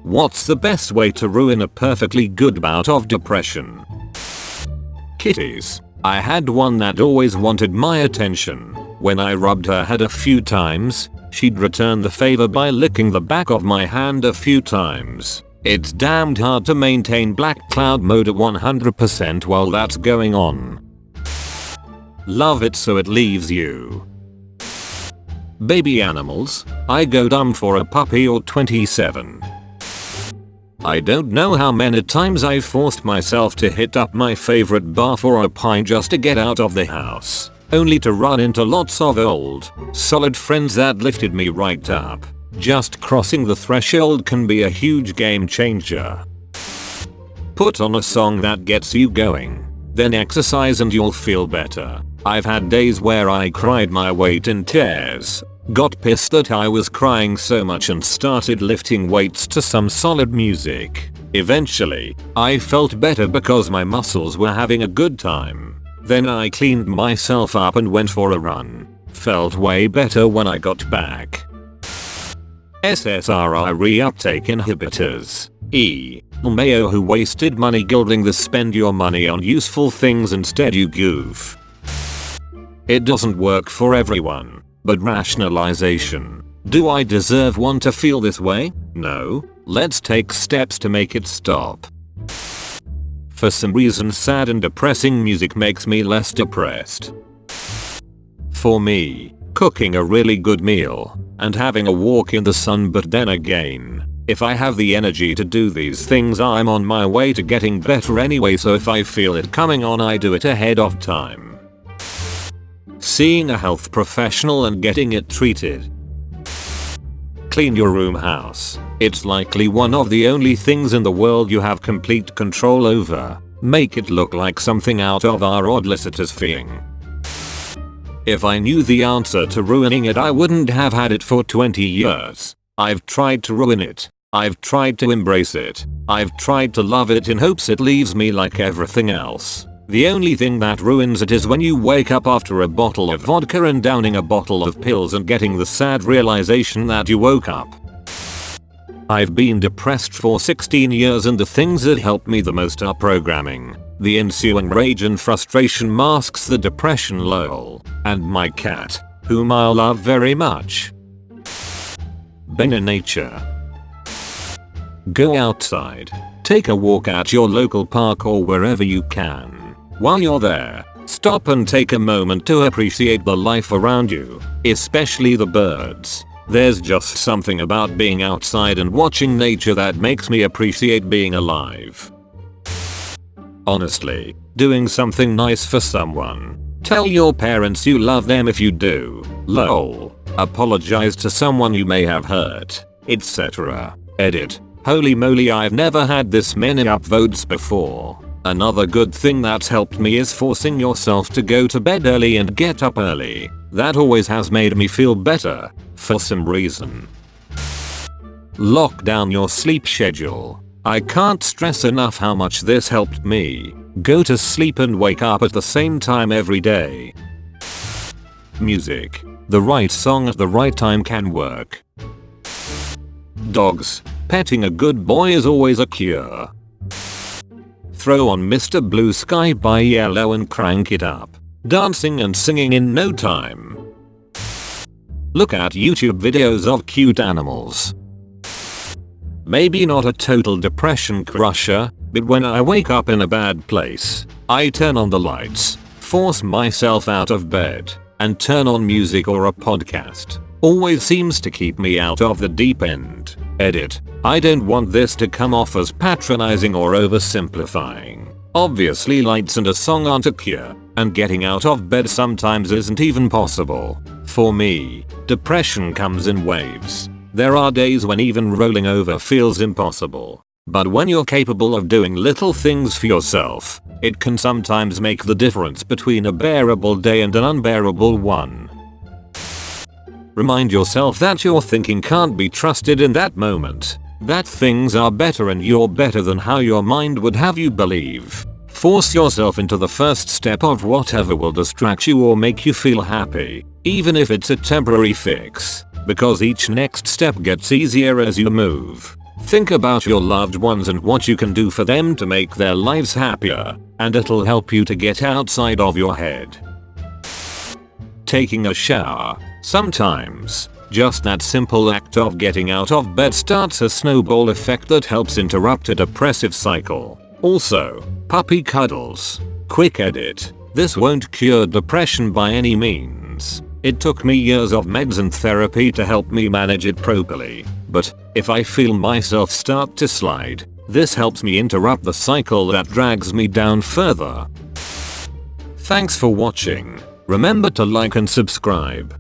What's the best way to ruin a perfectly good bout of depression? Kitties. I had one that always wanted my attention. When I rubbed her head a few times, she'd return the favor by licking the back of my hand a few times. It's damned hard to maintain black cloud mode at 100% while that's going on. Love it so it leaves you. Baby animals. I go dumb for a puppy or 27. I don't know how many times I've forced myself to hit up my favorite bar for a pint just to get out of the house, only to run into lots of old, solid friends that lifted me right up. Just crossing the threshold can be a huge game changer. Put on a song that gets you going, then exercise and you'll feel better. I've had days where I cried my weight in tears, got pissed that I was crying so much and started lifting weights to some solid music. Eventually, I felt better because my muscles were having a good time. Then I cleaned myself up and went for a run. Felt way better when I got back. SSRI reuptake inhibitors. Mayo who wasted money gilding the spend your money on useful things instead you goof. It doesn't work for everyone, but rationalization. Do I deserve one to feel this way? No. Let's take steps to make it stop. For some reason sad and depressing music makes me less depressed. For me, cooking a really good meal and having a walk in the sun, but then again, if I have the energy to do these things I'm on my way to getting better anyway, so if I feel it coming on I do it ahead of time. Seeing a health professional and getting it treated. Clean your room house. It's likely one of the only things in the world you have complete control over. Make it look like something out of our Oddlicitors thing. If I knew the answer to ruining it I wouldn't have had it for 20 years. I've tried to ruin it. I've tried to embrace it. I've tried to love it in hopes it leaves me like everything else. The only thing that ruins it is when you wake up after a bottle of vodka and downing a bottle of pills and getting the sad realization that you woke up. I've been depressed for 16 years and the things that helped me the most are programming. The ensuing rage and frustration masks the depression lol. And my cat, whom I love very much. Being in nature. Go outside. Take a walk at your local park or wherever you can. While you're there, stop and take a moment to appreciate the life around you, especially the birds. There's just something about being outside and watching nature that makes me appreciate being alive. Honestly, doing something nice for someone. Tell your parents you love them if you do. Lol. Apologize to someone you may have hurt, etc. Edit. Holy moly, I've never had this many upvotes before. Another good thing that's helped me is forcing yourself to go to bed early and get up early. That always has made me feel better, for some reason. Lock down your sleep schedule. I can't stress enough how much this helped me. Go to sleep and wake up at the same time every day. Music. The right song at the right time can work. Dogs. Petting a good boy is always a cure. Throw on Mr. Blue Sky by Yellow and crank it up. Dancing and singing in no time. Look at YouTube videos of cute animals. Maybe not a total depression crusher, but when I wake up in a bad place, I turn on the lights, force myself out of bed, and turn on music or a podcast. Always seems to keep me out of the deep end. Edit. I don't want this to come off as patronizing or oversimplifying. Obviously lights and a song aren't a cure, and getting out of bed sometimes isn't even possible. For me, depression comes in waves. There are days when even rolling over feels impossible. But when you're capable of doing little things for yourself, it can sometimes make the difference between a bearable day and an unbearable one. Remind yourself that your thinking can't be trusted in that moment. That things are better and you're better than how your mind would have you believe. Force yourself into the first step of whatever will distract you or make you feel happy, even if it's a temporary fix, because each next step gets easier as you move. Think about your loved ones and what you can do for them to make their lives happier, and it'll help you to get outside of your head. Taking a shower. Sometimes, just that simple act of getting out of bed starts a snowball effect that helps interrupt a depressive cycle. Also, puppy cuddles. Quick edit. This won't cure depression by any means. It took me years of meds and therapy to help me manage it properly. But if I feel myself start to slide, this helps me interrupt the cycle that drags me down further. Thanks for watching. Remember to like and subscribe.